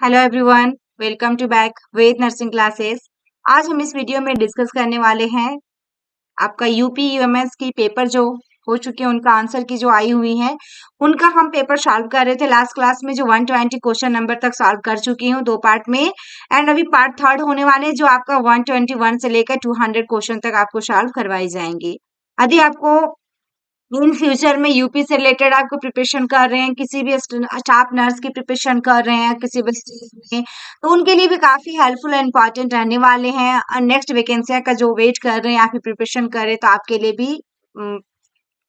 Hello everyone, welcome to back Ved nursing classes. आज हम इस वीडियो में डिस्कस करने वाले हैं आपका यूपी यूएमएस की पेपर जो हो चुके हैं उनका आंसर की जो आई हुई है उनका हम पेपर सॉल्व कर रहे थे लास्ट क्लास में। जो 120 क्वेश्चन नंबर तक सॉल्व कर चुकी हूँ 2 पार्ट में, एंड अभी पार्ट थर्ड होने वाले जो आपका 121 से लेकर 200 क्वेश्चन तक आपको सॉल्व करवाई जाएंगी। यदि आपको इन फ्यूचर में यूपी से रिलेटेड आपको प्रिपरेशन कर रहे हैं, किसी भी स्टाफ नर्स की प्रिपरेशन कर रहे हैं किसी भी स्टेज में, तो उनके लिए भी काफी हेल्पफुल एंड इम्पॉर्टेंट रहने वाले हैं। और नेक्स्ट वैकेंसी का जो वेट कर रहे हैं या फिर प्रिपरेशन कर रहे हैं, तो आपके लिए भी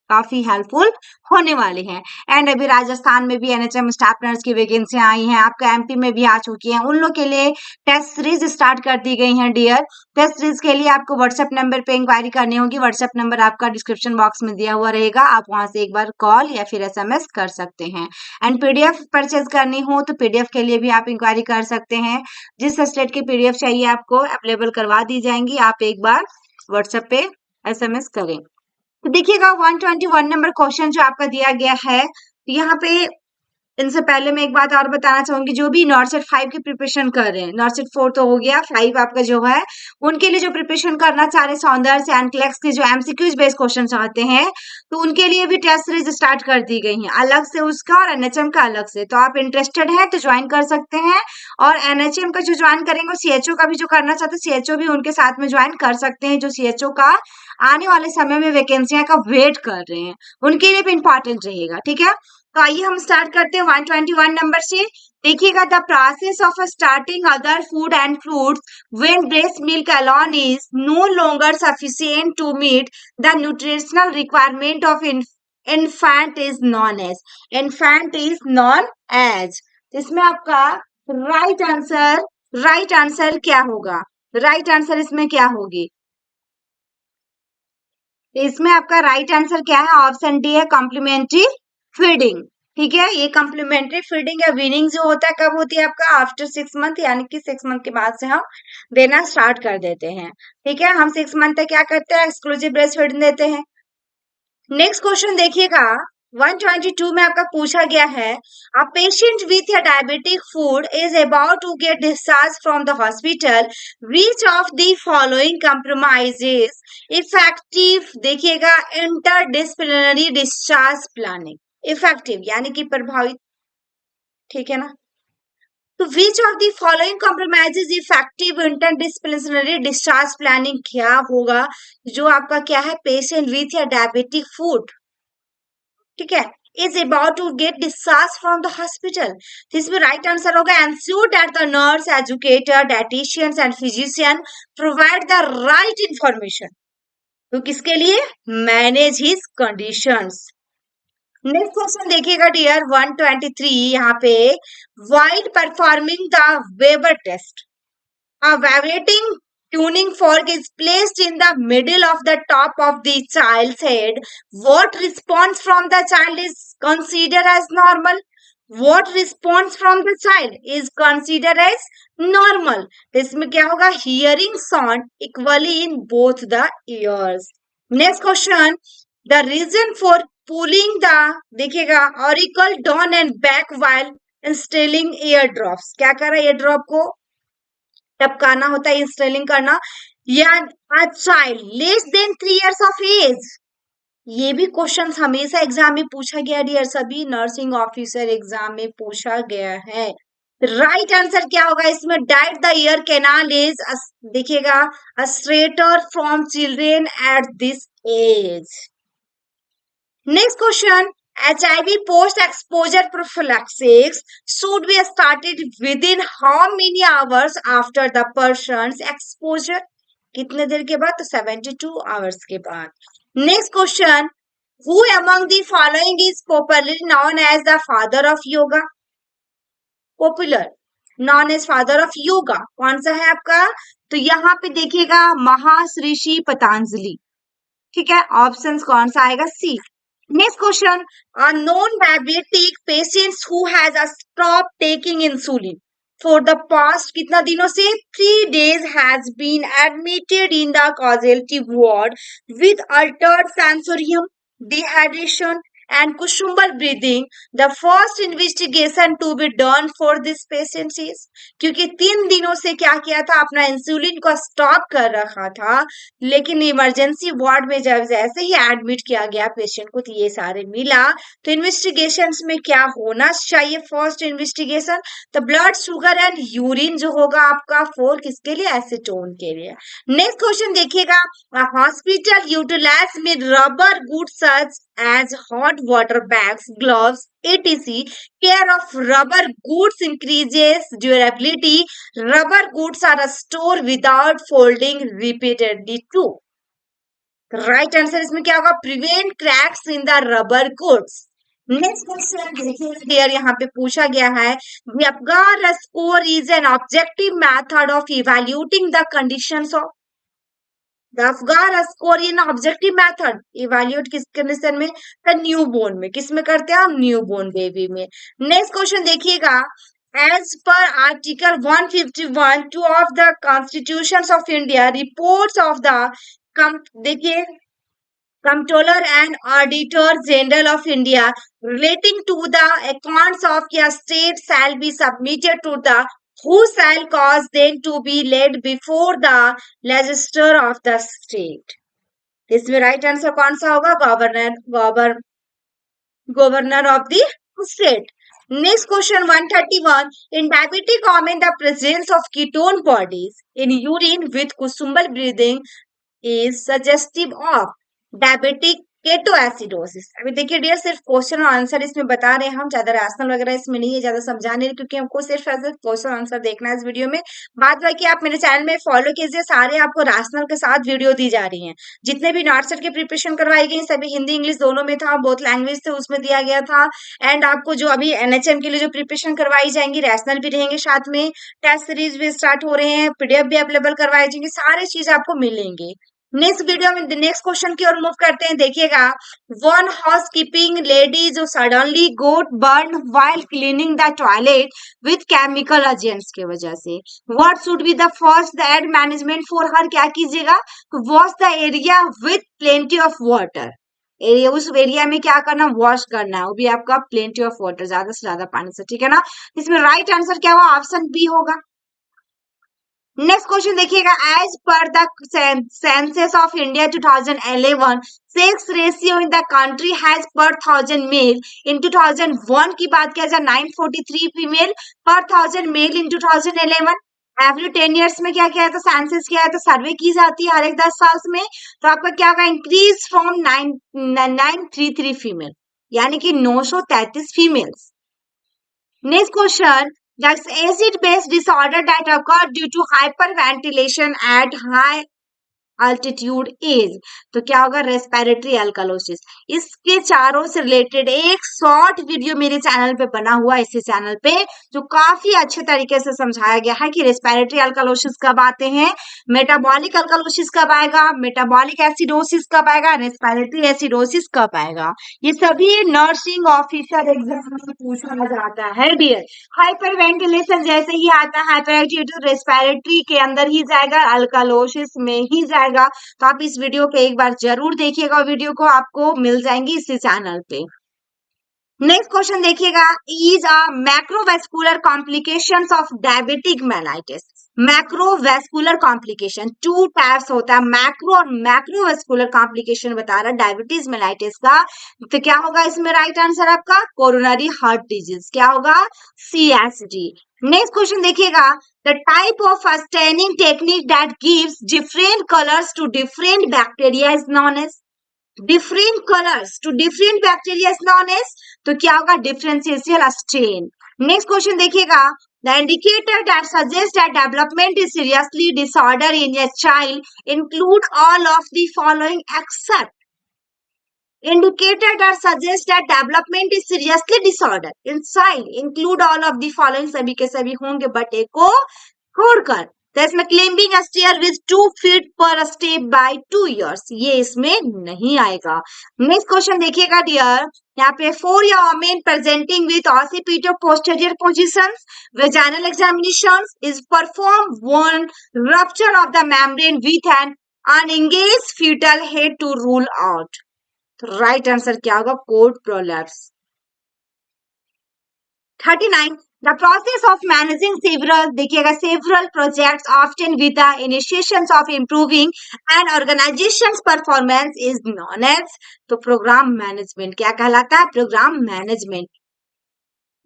काफी हेल्पफुल होने वाले हैं। एंड अभी राजस्थान में भी एनएचएम स्टाफ नर्स की वैकेंसियां आई हैं, आपका एमपी में भी आ चुकी हैं। उन लोग के लिए टेस्ट सीरीज स्टार्ट कर दी गई हैं डियर। टेस्ट सीरीज के लिए आपको व्हाट्सएप नंबर पे इंक्वायरी करनी होगी। व्हाट्सएप नंबर आपका डिस्क्रिप्शन बॉक्स में दिया हुआ रहेगा, आप वहां से एक बार कॉल या फिर एसएमएस कर सकते हैं। एंड पीडीएफ परचेज करनी हो तो पीडीएफ के लिए भी आप इंक्वायरी कर सकते हैं। जिस स्टेट की पीडीएफ चाहिए आपको अवेलेबल करवा दी जाएंगी, आप एक बार व्हाट्सएप पे एसएमएस करें। तो देखिएगा 121 नंबर क्वेश्चन जो आपका दिया गया है, यहाँ पे इनसे पहले मैं एक बात और बताना चाहूंगी। जो भी नॉर्सेट 5 की प्रिपरेशन कर रहे हैं, नॉर्सेट 4 तो हो गया, 5 आपका जो है उनके लिए जो प्रिपरेशन करना चाह रहे सौंदर्य से एनक्लेक्स के जो एमसीक्यूज बेस्ड क्वेश्चन चाहते हैं, तो उनके लिए भी टेस्ट सीरीज स्टार्ट कर दी गई है अलग से उसका और एनएचएम का अलग से। तो आप इंटरेस्टेड है तो ज्वाइन कर सकते हैं। और एनएचएम का जो ज्वाइन करेंगे, सीएचओ का भी जो करना चाहते हैं सीएचओ भी उनके साथ में ज्वाइन कर सकते हैं। जो सीएचओ का आने वाले समय में वैकेंसियां का वेट कर रहे हैं, उनके लिए भी इंपॉर्टेंट रहेगा। ठीक है, तो आइए हम स्टार्ट करते हैं 121 नंबर से। देखिएगा, the process of starting other food and fruits when breast milk alone is no longer sufficient to meet the nutritional requirement of infant is known as. Infant is known as. इसमें आपका right answer क्या होगा? Right answer इसमें क्या होगी? इसमें आपका right answer क्या है? ऑप्शन डी है, कॉम्प्लीमेंट्री फीडिंग। ठीक है, ये कॉम्प्लीमेंट्री फीडिंग या वीनिंग जो होता है कब होती है आपका? आफ्टर 6 मंथ, यानी कि 6 मंथ के बाद से हम देना स्टार्ट कर देते हैं। ठीक है, हम 6 मंथ तक क्या करते हैं? एक्सक्लूसिव ब्रेस्ट फीडिंग देते हैं। नेक्स्ट क्वेश्चन देखिएगा, 122 में आपका पूछा गया है, a patient with a diabetic food is about to get discharge from the hospital, which of the following compromises effective, देखिएगा, इंटरडिसिप्लिनरी डिस्चार्ज प्लानिंग। इफेक्टिव यानी कि प्रभावित, ठीक है ना? तो which of the following compromises effective interdisciplinary discharge planning क्या होगा? जो आपका क्या है, पेशेंट विथ या डायबिटिक फूड, ठीक है, is about to get discharged from the hospital। तो इसमें राइट आंसर होगा, ensure that the nurse, educator, dietitians and physician provide the right information। तो किसके लिए? Manage his conditions. Next question देखिएगा डियर 123, यहाँ पे while performing the Weber test, a vibrating tuning fork is placed in the middle of the top of the child's head. What response from the child is considered as normal? What response from the child is considered as normal? इसमें क्या होगा? Hearing sound equally in both the ears। Next question, the reason for pulling the, देखिएगा, auricle down and back while installing eardrops, क्या कर रहा है? eardrop को टपकाना होता है, इंस्टॉलिंग करना। या a child less than 3 years of age, ये भी क्वेश्चन हमेशा एग्जाम में पूछा गया डियर, सभी नर्सिंग ऑफिसर एग्जाम में पूछा गया है। राइट आंसर क्या होगा इसमें? Diet the ear canal is, देखिएगा, a straighter from children at this age. Next question, HIV post-exposure prophylaxis should be started within how many hours after the person's exposure? कितने देर के बाद? तो 72 hours के बाद। Next question, who among the following is popularly known as the father of yoga? Popular known as father of yoga कौन सा है आपका? तो यहाँ पे देखिएगा, महाऋषि पतंजलि। ठीक है, ऑप्शन कौन सा आएगा? C. Next question, a non-diabetic patient who has stopped taking insulin for the past कितना दिनों से? 3 days has been admitted in the casualty ward with altered sensorium, dehydration and Kusumbal breathing, the first investigation to be done for this patient is, क्योंकि 3 दिनों से क्या किया था, अपना इंसुलिन को स्टॉप कर रखा था, लेकिन इमरजेंसी वार्ड में जब जैसे ही एडमिट किया गया पेशेंट को तो ये सारे मिला। तो इन्वेस्टिगेशंस में क्या होना चाहिए, फर्स्ट इन्वेस्टिगेशन तो ब्लड शुगर एंड यूरिन जो होगा आपका फोर किसके लिए, एसीटोन के लिए। नेक्स्ट क्वेश्चन देखिएगा, हॉस्पिटल यूटिलाइज में rubber goods such as hot water bags, gloves, etc. Care of rubber goods increases durability. Rubber goods are stored without folding repeatedly too. Right answer इसमें क्या होगा, prevent cracks in the rubber goods. Next question देखिए clear, यहाँ पे पूछा गया है, the Apgar score is an objective method of evaluating the conditions of the Apgar score in objective method evaluate किस कंडीशन में, तो न्यू बोर्न में, किस में करते हैं हम, न्यू बोर्न बेबी में। नेक्स्ट क्वेश्चन देखिएगा, as per article 151 2 of the constitutions of India, reports of the देखिए Comptroller and Auditor General of India relating to the accounts of a state shall be submitted to the who shall cause them to be laid before the legislature of the state. इसमें right answer कौन सा होगा, governor of the state. Next question 131, in diabetic women the presence of ketone bodies in urine with Kusumbal breathing is suggestive of diabetic ketoacidosis. अभी देखिए dear, सिर्फ question और answer इसमें बता रहे हैं हम, ज्यादा रैशनल वगैरह इसमें नहीं है, ज्यादा समझाने नहीं, क्योंकि हमको सिर्फ ऐसे क्वेश्चन आंसर देखना है इस वीडियो में। बाद बाकी आप मेरे चैनल में फॉलो कीजिए, सारे आपको रैशनल के साथ वीडियो दी जा रही हैं। जितने भी नॉट सेट की प्रिपरेशन करवाई गई सभी हिंदी इंग्लिश दोनों में था, बोथ लैंग्वेज थे उसमें दिया गया था। एंड आपको जो अभी एनएचएम के लिए जो प्रिपरेशन करवाई जाएंगी, रैशनल भी रहेंगे, साथ में टेस्ट सीरीज भी स्टार्ट हो रहे हैं, पीडीएफ भी अवेलेबल करवाई जाएंगे, सारी चीज आपको मिलेंगी। नेक्स्ट वीडियो में नेक्स्ट क्वेश्चन की ओर मूव करते हैं। देखिएगा, वन हाउस कीपिंग लेडी जो suddenly got burn while cleaning the toilet with chemical agents के वजह से, what should be the first aid management for her, क्या कीजिएगा, wash the area with plenty of water. Area, उस area में क्या करना, वॉश करना है, वो भी आपका प्लेंटी ऑफ वाटर, ज्यादा से ज्यादा पानी से, ठीक है ना। इसमें राइट आंसर क्या हुआ, ऑप्शन बी होगा। नेक्स्ट क्वेश्चन देखिएगा, एज पर the census of India 2011 sex ratio in the country has per 1000 mail, इन 2001 की बात किया जाए 943 फीमेल पर 1000 मेल इन 2011। एवरी 10 ईयर्स में क्या किया है, तो सेंसस किया है, तो सर्वे की जाती है हर एक 10 साल में, तो आपका क्या होगा, इंक्रीज फ्रॉम 933 फीमेल, यानी कि 933 females. Next question, that's acid-base disorder that occur due to hyperventilation at high altitude is, तो क्या होगा, रेस्पिरेटरी अल्कालोसिस। इसके चारों से रिलेटेड एक शॉर्ट वीडियो मेरे चैनल पे बना हुआ है, इसी चैनल पे, जो काफी अच्छे तरीके से समझाया गया है कि रेस्पिरेटरी अल्कालोसिस कब आते हैं, मेटाबॉलिक अल्कालोसिस कब आएगा, मेटाबॉलिक एसिडोसिस कब आएगा, रेस्पिरेटरी एसिडोसिस कब आएगा। ये सभी नर्सिंग ऑफिसर एग्जाम में पूछा जाता है डियर। हाइपर वेंटिलेशन जैसे ही आता है, हाइपर एक्टिविटी रेस्पिरेटरी के अंदर ही जाएगा, अल्कालोसिस में ही जाएगा। तो आप इस वीडियो को एक बार जरूर देखिएगा, वीडियो को आपको मिल जाएंगी इसी चैनल पे। नेक्स्ट क्वेश्चन देखिएगा, is a macrovascular complications of diabetic mellitus. Macrovascular complication 2 types होता है, मैक्रो और मैक्रोवेस्कुलर कॉम्प्लिकेशन बता रहा है डायबिटीज मेलाइटिस का। तो क्या होगा इसमें राइट आंसर आपका, कोरोनरी हार्ट डिजीज, क्या होगा, CSD। नेक्स्ट क्वेश्चन देखिएगा, the type of staining technique that gives different colours to different bacteria is known as, different colours to different bacteria is known as, तो क्या होगा, differential stain. Next question देखिएगा, the indicator that suggests that development is seriously disorder in a child include all of the following except, indicator that suggests that development is seriously disorder in child include all of the following, सभी के सभी होंगे but एक को छोड़कर। तो इसमें climbing stair with 2 feet पर स्टेप बाय 2 years, ये इसमें नहीं आएगा। नेक्स्ट क्वेश्चन देखिएगा डियर, यहाँ पे फॉर या women presenting with occipito posterior positions vaginal examinations is perform when rupture of the membrane with an unengaged fetal head to rule out. तो राइट आंसर क्या होगा? Cord prolapse. 39 the process of managing several, देखिएगा, several projects often with the initiations of improving an organization's performance is known as, तो programme management क्या कहलाता है? Programme management.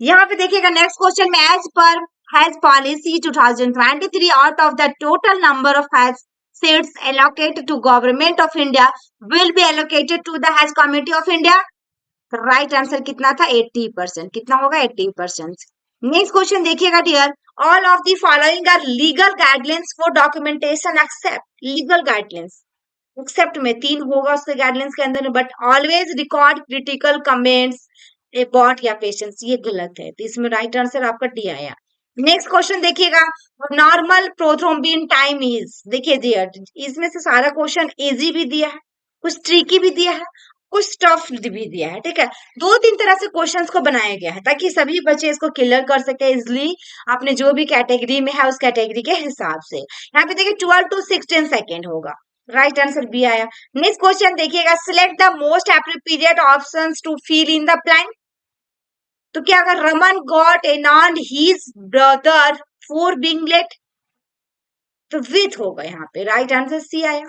यहाँ पे देखिएगा नेक्स्ट क्वेश्चन में as per Haj policy 2023 out of the total number of Haj seats allocated to government of India will be allocated to the Haj committee of India. Right answer कितना था? 80%। कितना होगा? 80%। Next question देखिएगा dear, all of the following are legal guidelines for documentation except, legal guidelines except में 3 होगा उसके guidelines के अंदर, but always record critical comments about या पेशेंट्स, ये गलत है, तो इसमें राइट आंसर आपका डी आया। नेक्स्ट क्वेश्चन देखिएगा, नॉर्मल प्रोथ्रोम्बिन टाइम इज, देखिए डियर इसमें से सारा क्वेश्चन इजी भी दिया है, कुछ ट्रिकी भी दिया है, कुछ टफ भी दिया है, ठीक है। 2-3 तरह से क्वेश्चंस को बनाया गया है ताकि सभी बच्चे इसको क्लियर कर सके इजिली, अपने जो भी कैटेगरी में है उस कैटेगरी के हिसाब से। यहाँ पे देखिए 12 to 16 सेकेंड होगा, राइट आंसर बी आया। नेक्स्ट क्वेश्चन देखिएगा, select the most appropriate options to fill in the blank, तो क्या अगर Raman got annoyed his brother for being late, तो विथ होगा यहाँ पे, राइट आंसर सी आया।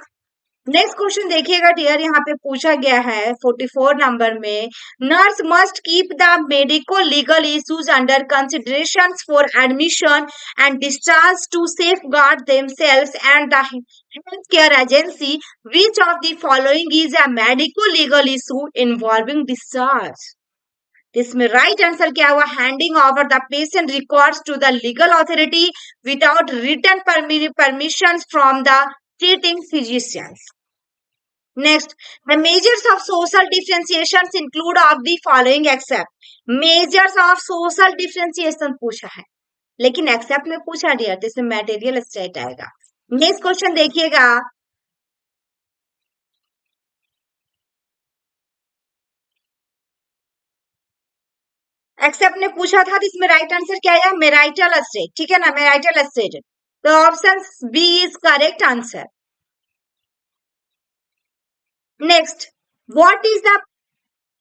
नेक्स्ट क्वेश्चन देखिएगा डियर, यहाँ पे पूछा गया है 44 नंबर में, nurse must keep the medico legal issues under consideration for admission and discharge to safeguard themselves and the health care agency, which of the following is a medico legal issue involving discharge. इसमें right answer क्या हुआ? Handing over the patient records to the legal authority without written permission from the treating physicians. Next, the measures of social differentiations include of the following except, measures of social differentiation पूछा है, लेकिन accept में पूछा दिया तो इसमें material state आएगा। Next question देखिएगा, एक्सेप्ट ने पूछा था तो इसमें राइट आंसर क्या है? मैरिटल स्टेट, ठीक है ना, मैरिटल स्टेट, तो option B is correct answer. Next, what is the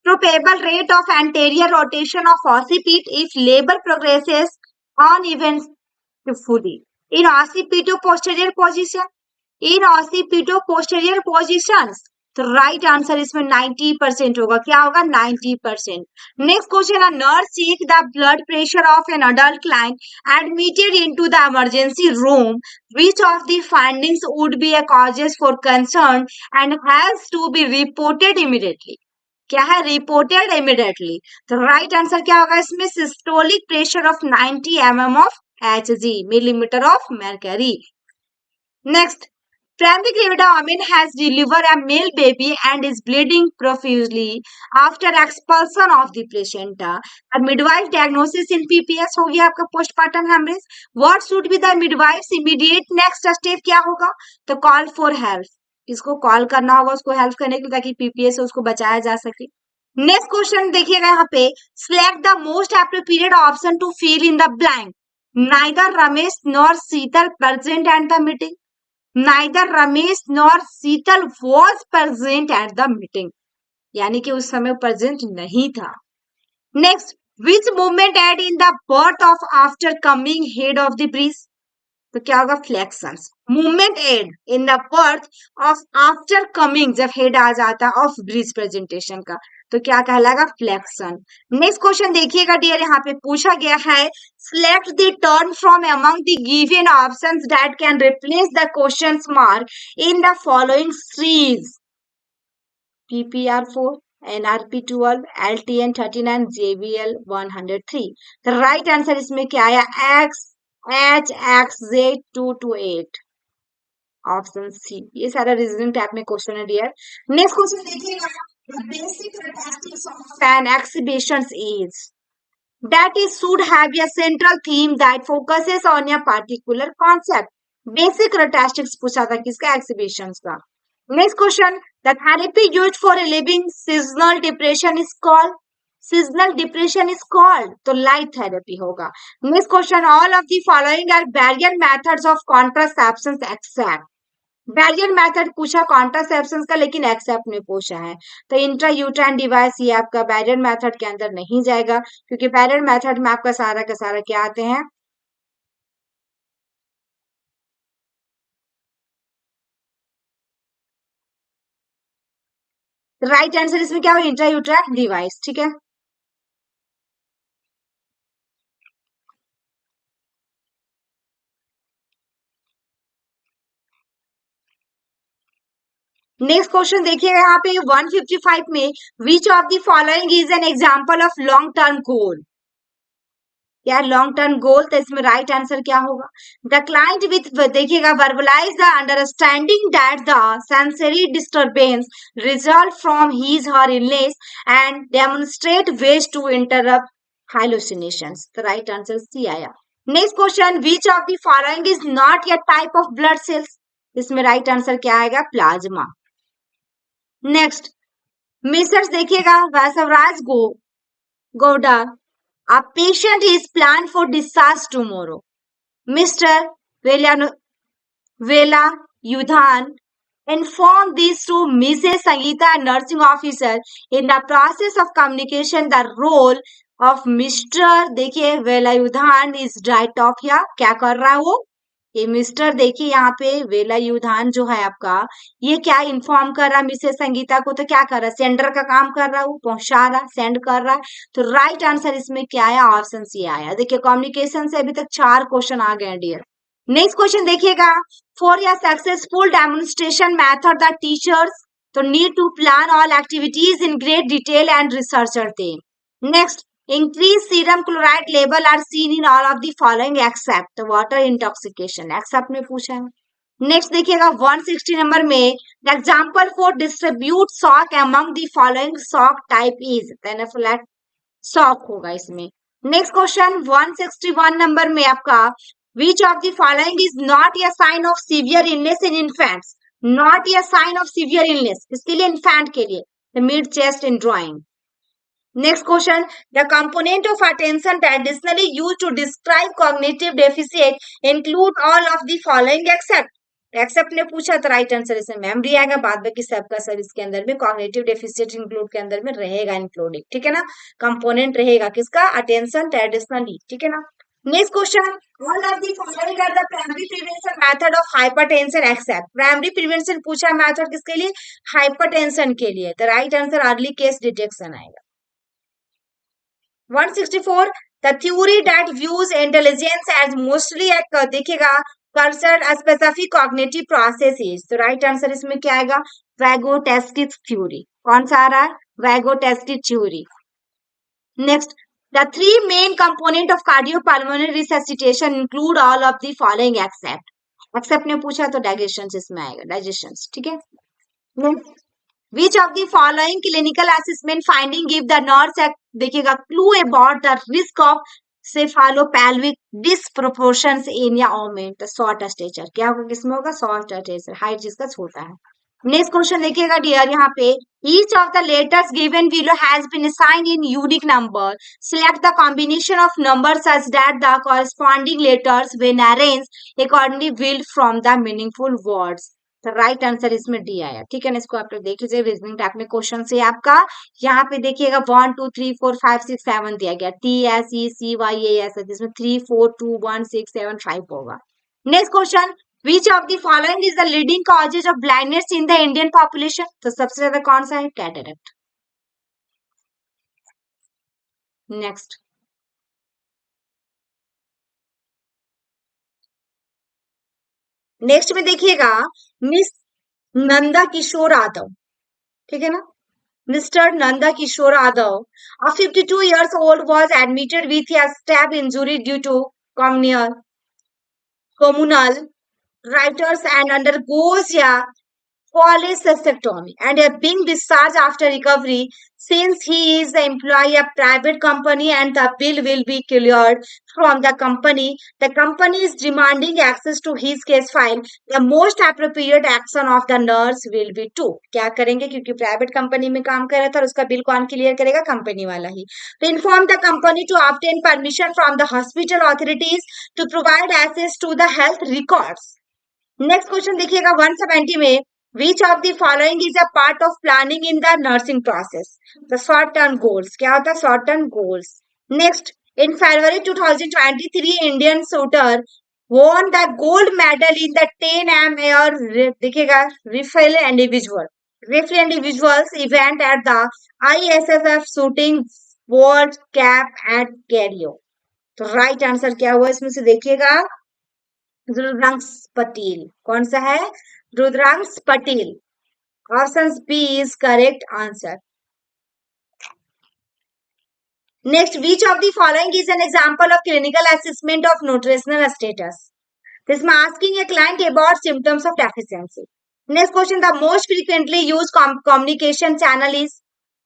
probable rate of anterior rotation of occiput if labor progresses uneventfully in occipito-posterior position, in occipito-posterior positions, तो right answer इसमें 90% होगा, क्या होगा? 90%। Next question है, nurse check the blood pressure of an adult client admitted into the emergency room, which of the findings would be a causes for concern and has to be reported immediately, क्या है? Reported immediately, तो right answer क्या होगा इसमें? Systolic pressure of 90 mm of Hg, millimetre of mercury। Next, primary gravida woman has delivered a male baby and is bleeding profusely after expulsion of the placenta. A midwife diagnosis in PPS हो गया आपका postpartum hemorrhage. What should be the midwife's immediate next step? क्या होगा? तो call for help, इसको call करना होगा उसको हेल्प करने के लिए ताकि पीपीएस से उसको बचाया जा सके। नेक्स्ट क्वेश्चन देखिएगा यहाँ पे, select the most appropriate option to fill in the blank, neither Ramesh nor Sheetal present at the meeting, neither Ramesh nor Sheetal was present at the meeting, यानी कि उस समय प्रेजेंट नहीं था। Next, which movement aid in the birth of after coming head of the breech, तो क्या होगा? Flexions. Movement aid in the birth of after coming, जब हेड आ जाता है ऑफ ब्रीज प्रेजेंटेशन का, तो क्या कहलाएगा? फ्लेक्शन। नेक्स्ट क्वेश्चन देखिएगा डियर, यहाँ पे पूछा गया है, select the term from among the given options that can replace the question mark in the following series, PPR4, NRP12, LTN39, JBL 103, तो राइट आंसर इसमें क्या आया? HXZ228, option C. ये सारा रीजनिंग टाइप में क्वेश्चन है डियर। नेक्स्ट क्वेश्चन देखिएगा, basic characteristics of an exhibition is that it should have a central theme that focuses on a particular concept. Basic characteristics पूछा था किसका? exhibitions का। Next question, the therapy used for relieving seasonal depression is called, seasonal depression is called, तो light therapy होगा। Next question, all of the following are variant methods of contraception except, barrier method पूछा contraception का, लेकिन accept में पूछा है, तो intra uterine device ये आपका बैरियर मेथड के अंदर नहीं जाएगा, क्योंकि बैरियर मेथड में आपका सारा का सारा क्या आते हैं, राइट आंसर इसमें क्या होगा, इंट्रा यूट्राइन डिवाइस। ठीक है, नेक्स्ट क्वेश्चन देखिएगा यहाँ पे 155 में, which of the following is an example of long term goal, या लॉन्ग टर्म गोल, तो इसमें राइट आंसर क्या होगा, द क्लाइंट विथ, देखिएगा, verbalize the understanding that the sensory disturbance result from his her illness and demonstrate ways to interrupt hallucinations, तो right answer C आया। Next question, which of the following is not a type of blood cells, इसमें right answer क्या आएगा, plasma. Next, Mrs देखिएगा, वैसवराज Gowda, a patient is planned for discharge tomorrow. Mr. Velayudhan informed this to Mrs. Sangeeta, nursing officer. In the process of communication, the role of Mr. देखिए वेलायुधान is right off here, क्या कर रहा है वो, ये mister, देखिए यहाँ पे वेलायुधान जो है आपका, ये क्या इन्फॉर्म कर रहा है मिसेस संगीता को, तो क्या कर रहा है, सेंडर का काम कर रहा है, वो पहुंचा रहा है, सेंड कर रहा है, तो राइट आंसर इसमें क्या आया, ऑप्शन सी आया। देखिए कम्युनिकेशन से अभी तक 4 क्वेश्चन आ गए डियर। नेक्स्ट क्वेश्चन देखिएगा, फॉर या successful demonstration method the teachers तो need to plan all activities in great detail and researcher थे। Next, increased serum chloride level are seen in all of the following except water intoxication, except में पूछा है। Next देखिएगा 160 number में, the example for distribute shock among the following shock type is, anaphylactic shock होगा इसमें। Next question 161 number में आपका, which of the following is not a sign of severe illness in infants, not a sign of severe illness, इसके लिए infant के लिए mid chest indrawing. Next question, the component of attention traditionally used to describe cognitive deficit include all of the following except, except ने पूछा तो right answer इसमें memory आएगा, बाद बाकी सबका सब इसके अंदर में कॉग्निटिव डेफिसिट इंक्लूड के अंदर में रहेगा, इंक्लूडिंग, ठीक है ना, कंपोनेंट रहेगा किसका, अटेंशन ट्रेडिशनली, ठीक है ना। Next question, all of the following are the primary prevention method of hypertension except, primary prevention पूछा मेथड किसके लिए, हाइपरटेंशन के लिए, तो right answer early case detection आएगा। 164, the theory that views intelligence as mostly एक देखिएगा concerned a specific cognitive processes, तो राइट आंसर इसमें क्या आएगा, वैगोटेस्किक थ्योरी, कौन सा आ रहा है, वैगोटेस्किक theory. Next, the three main component of cardiopulmonary resuscitation include all of the following except ने पूछा तो डाइजेशन इसमें आएगा, डाइजेशन, ठीक है। Next, Which of the following clinical assessment finding give the nurse a देखिएगा clue about the risk of cephalopelvic disproportions in या augment, the short stature, क्या होगा, किसमें होगा, short stature, हाइट जिसका छोटा है। नेक्स्ट क्वेश्चन देखिएगा डियर, यहाँ पे each of the letters given below has been assigned in unique number, select the combination of numbers such that the corresponding letters when arranged accordingly will from the meaningful words, तो right answer इसमें D आया, ठीक है ना। इसको आप लोग देख लीजिए, रीजनिंग टाइप में क्वेश्चन से आपका यहाँ पे देखिएगा 1 2 3 4 5 6 7 दिया गया, T S E C Y A S, जिसमें 3 4 2 1 6 7 5 होगा। Next question, which of the following is the leading causes of blindness in the Indian population, तो सबसे ज्यादा कौन सा है, कैटरेक्ट। नेक्स्ट, नेक्स्ट में देखिएगा मिस नंदा किशोर यादव, ठीक है ना, Mr. Nanda Kishore Yadav, a 52 years old, was admitted with a stab injury due to communal writers and undergoes a cholecystectomy and being discharged after recovery. Since he is the employee of private company and the bill will be cleared from the company is demanding access to his case file. The most appropriate action of the nurse will be to, क्या करेंगे, क्योंकि private company में काम कर रहा था और उसका बिल कौन क्लियर करेगा, कंपनी वाला ही, तो inform the company to obtain permission from the hospital authorities to provide access to the health records, next question देखिएगा 170 में, which of the following is a part of planning in the nursing process? The short term goals, क्या होता है short term goals? Next, in February 2023 Indian shooter won the gold medal in the 10 m air देखिएगा rifle individuals event at the ISSF shooting world cap at Cairo. तो right answer क्या हुआ इसमें से देखिएगा, रुद्रांश पटेल। कौन सा है? Rudransh Patel. Option B is correct answer. Next, which of the following is an example of clinical assessment of nutritional status? This is asking a client about symptoms of deficiency. Next question, the most frequently used communication channel is,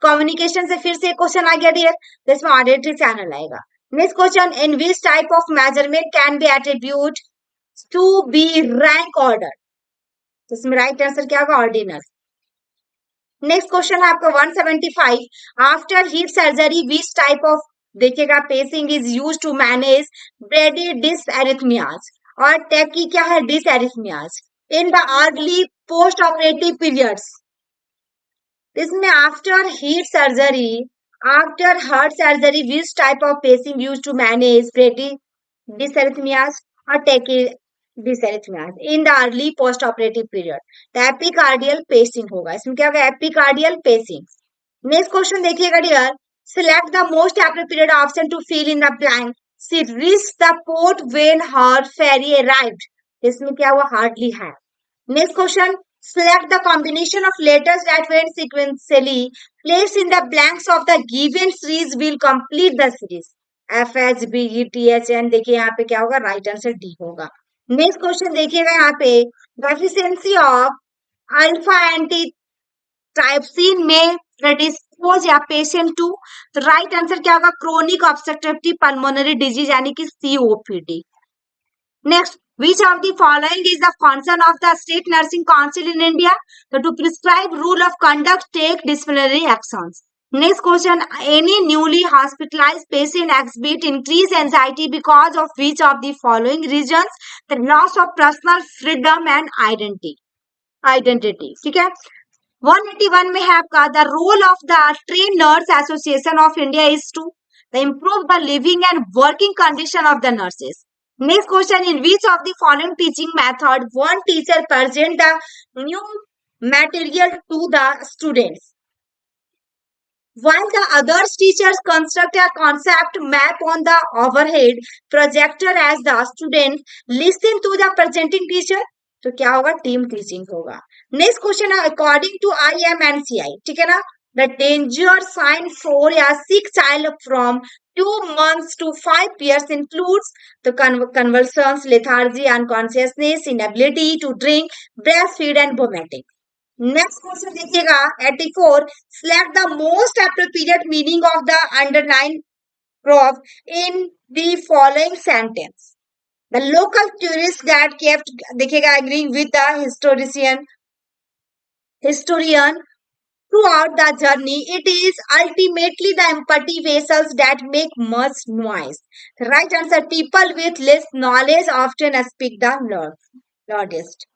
communication से फिर से question आ गया dear, तो इसमें auditory channel आएगा। Next question, in which type of measurement can be attribute to be rank order? तो इसमें right answer क्या होगा? ऑर्डिनल। नेक्स्ट क्वेश्चन है आपका 175, after heat surgery which type of देखिएगा pacing is use to manage brady dysrhythmias, और टैग की क्या है? Dysrhythmias in the early post operative periods. इसमें after heart surgery which type of pacing use to manage brady dysrhythmias और tachy dysrhythmias in the early post operative period? तो epicardial pacing होगा। इसमें क्या होगा? Epicardial pacing. नेक्स्ट क्वेश्चन देखिएगा dear, select the most appropriate option to fill in the blank. She reached the port when her ferry arrived. इसमें क्या हुआ? Hardly है। Next question, select the combination of letters that when sequentially placed in the blanks of the given series will complete the series. F H B E T H N, देखिए यहाँ पे क्या होगा? Right answer D होगा। Next question देखिएगा यहाँ पे, deficiency of alpha anti trypsin में प्रेडिस्पोज या पेशेंट टू, तो राइट आंसर क्या होगा? क्रोनिक ऑब्स्ट्रक्टिव पल्मोनरी डिजीज यानी कि COPD। Next, which of the following is the function of the State Nursing Council in India? So, to prescribe rule of conduct, take disciplinary actions. Next question, any newly hospitalized patient exhibit increased anxiety because of which of the following reasons? The loss of personal freedom and identity. ठीक है? 181 में है आपका, the role of the Trained Nurse Association of India is to improve the living and working condition of the nurses. Next question, in which of the following teaching method one teacher present the new material to the students, while the other teachers construct a concept map on the overhead projector as the students listen to the presenting teacher? तो क्या होगा? Team teaching होगा। Next question है, according to IMNCI, ठीक है ना, the danger sign for a sick child from 2 months to 5 years includes the convulsions, lethargy, unconsciousness, inability to drink, breastfeed and vomiting. Next question देखिएगा 84, select the most appropriate meaning of the underlined prop in the following sentence. The local tourists that kept देखिएगा agreeing with the historian throughout the journey, it is ultimately the empathy vessels that make much noise. The right answer, people with less knowledge often speak the loudest.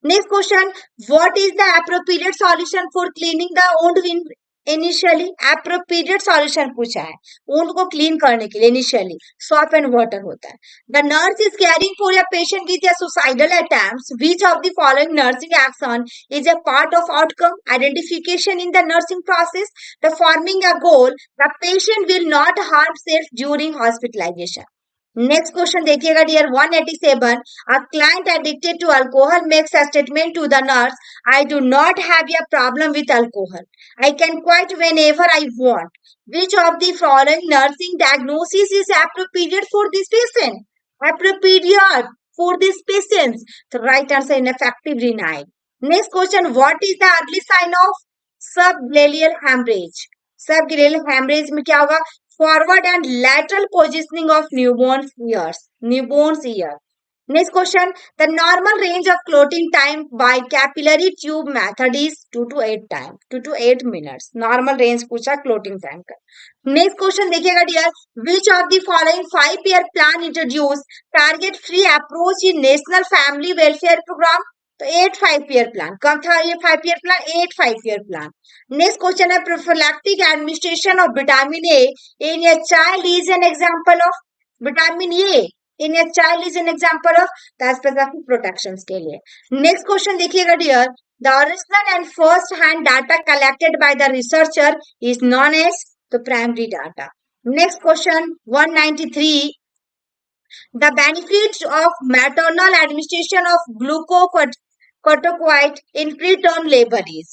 Next question, what is the appropriate solution for cleaning the wound initially? Appropriate solution पूछा है wound को clean करने के लिए। Initially shop and water होता है। The nurse is caring for a patient with a suicidal attempts, which of the following nursing action is a part of outcome identification in the nursing process? The forming a goal, the patient will not harm self during hospitalization. Next question देखिएगा dear 187, a client addicted to alcohol makes a statement to the nurse, I do not have a problem with alcohol, I can quit whenever I want. Which of the following nursing diagnosis is appropriate for this patient? Appropriate for this patient. The right answer, ineffective denied. Next question, what is the early sign of subgaleal hemorrhage? Subgaleal hemorrhage में क्या होगा? Forward and lateral positioning of newborn's ears. Newborn's ear. Next question, the normal range of clotting time by capillary tube method is 2 to 8 time, 2 to 8 minutes. Normal range पूछा clotting time का. Next question देखिएगा dear, which of the following 5-year plan introduce target free approach in National Family Welfare Program? तो 8 5-year plan. कब था ये 5-year plan? 8 5-year plan. Next question है prophylactic administration of vitamin A in a child is an example of vitamin A. In a child is an example of specific protection के लिए. Next question देखिएगा dear, the original and first hand data collected by the researcher is known as the primary data. Next question 193, the benefit of maternal administration of glucocorticoid in preterm labour is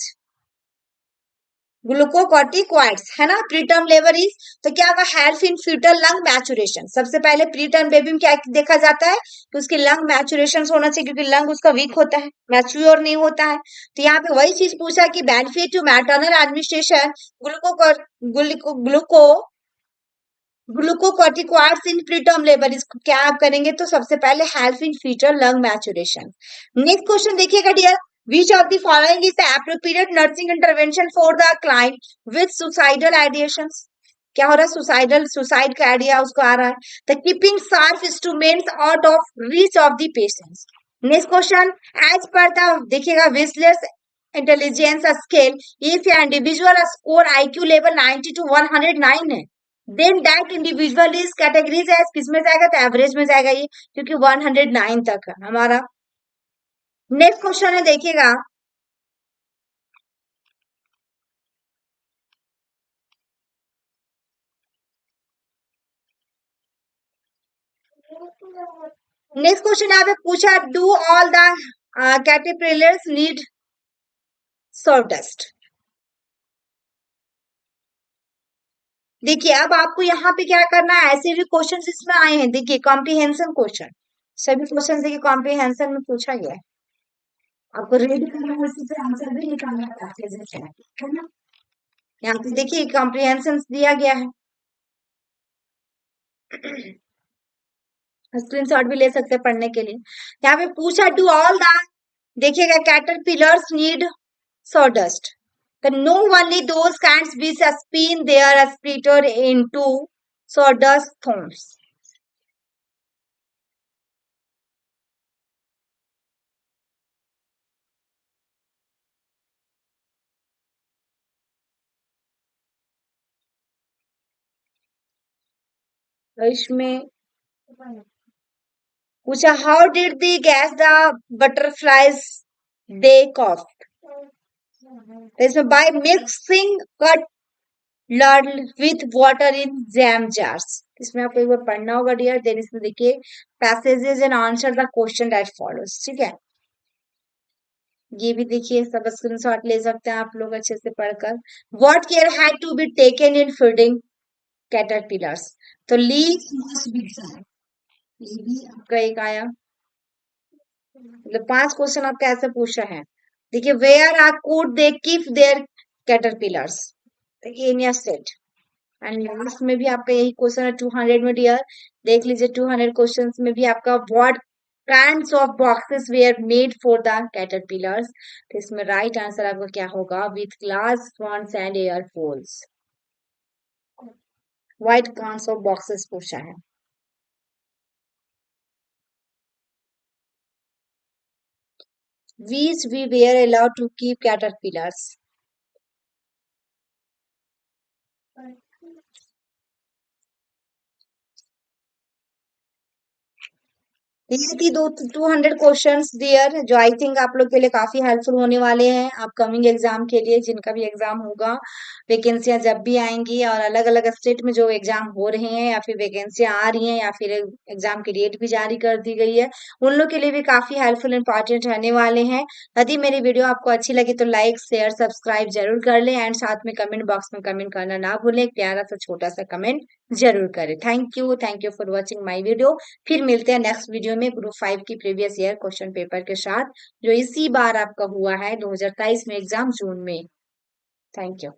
glucocorticoids है ना. Preterm labour is, तो क्या होगा, help in future lung maturation. सबसे पहले preterm baby में क्या देखा जाता है कि उसकी लंग मैचुरेशन होना चाहिए, क्योंकि लंग उसका वीक होता है, मैच्योर नहीं होता है. तो यहाँ पे वही चीज पूछा कि benefit to maternal administration gluco glucocorticoids in preterm labour, इसको क्या आप करेंगे, तो सबसे पहले help in future lung maturation. Next question देखिएगा dear, which of the following is the appropriate nursing intervention for the client with suicidal ideations? क्या हो रहा है, सुसाइड का आइडिया उसको आ रहा है. The keeping sharp instruments out of reach of the patients. Next question, as पर the देखिएगा विस्लर्स इंटेलिजेंस स्केल, इफ या individual score IQ level 90 to 109 है, then that individual is categories as किस में जाएगा, तो एवरेज में जाएगा ये, क्योंकि 109 तक है हमारा. नेक्स्ट क्वेश्चन है देखिएगा, नेक्स्ट क्वेश्चन यहाँ पे पूछा, do all the caterpillars need sawdust. देखिए अब आपको यहाँ पे क्या करना है, ऐसे भी क्वेश्चन इसमें आए हैं. देखिए कॉम्प्रिहेंशन क्वेश्चन, सभी क्वेश्चन देखिए कॉम्प्रिहेंशन में पूछा गया है. आपको रीड करना है, उसी पे आंसर भी निकालना है ना. यहाँ पे देखिए कॉम्प्रिहेंशन दिया गया है, स्क्रीनशॉट भी ले सकते हैं पढ़ने के लिए. यहाँ पे पूछा डू ऑल द, देखिएगा caterpillars need sawdust. No only those kinds which spin their splitter into sawdust thorns. तो इसमें पूछा how did the gas the butterflies they cough. इसमें by mixing cut learn with water in jam jars. इसमें आपको एक बार पढ़ना होगा dear. Then इसमें देखिए passages and answer the question that follows. ठीक है, ये भी देखिए सब स्क्रीनशॉट ले सकते हैं आप लोग अच्छे से पढ़कर. What care had to be taken in feeding caterpillars, तो लीव्स मस्ट बी ड्राई. ये भी आपका एक आया, मतलब 5 क्वेश्चन आपका ऐसे पूछा है. देखिए where are could they keep their caterpillars, in your set. And last में भी आपका यही क्वेश्चन है 200 में डियर. देख लीजिए 200 क्वेश्चंस में भी आपका what kinds of boxes were made for the caterpillars. तो इसमें राइट आंसर आपका क्या होगा, with glass fronts and air holes. What kinds of boxes पूछा है. Which we were allowed to keep caterpillars. ये थी 200 क्वेश्चंस डियर, जो आई थिंक आप लोग के लिए काफी हेल्पफुल होने वाले हैं अपकमिंग एग्जाम के लिए. जिनका भी एग्जाम होगा, वैकेंसियां जब भी आएंगी और अलग अलग स्टेट में जो एग्जाम हो रहे हैं या फिर वैकेंसियां आ रही हैं या फिर एग्जाम की डेट भी जारी कर दी गई है, उन लोग के लिए भी काफी हेल्पफुल इंपॉर्टेंट रहने वाले हैं. यदि मेरी वीडियो आपको अच्छी लगी तो लाइक शेयर सब्सक्राइब जरूर कर लें, एंड साथ में कमेंट बॉक्स में कमेंट करना ना भूलें. एक प्यारा सा छोटा सा कमेंट जरूर करें. Thank you for watching my video. फिर मिलते हैं नेक्स्ट वीडियो में ग्रुप 5 की प्रीवियस ईयर क्वेश्चन पेपर के साथ, जो इसी बार आपका हुआ है 2023 में एग्जाम जून में. Thank you.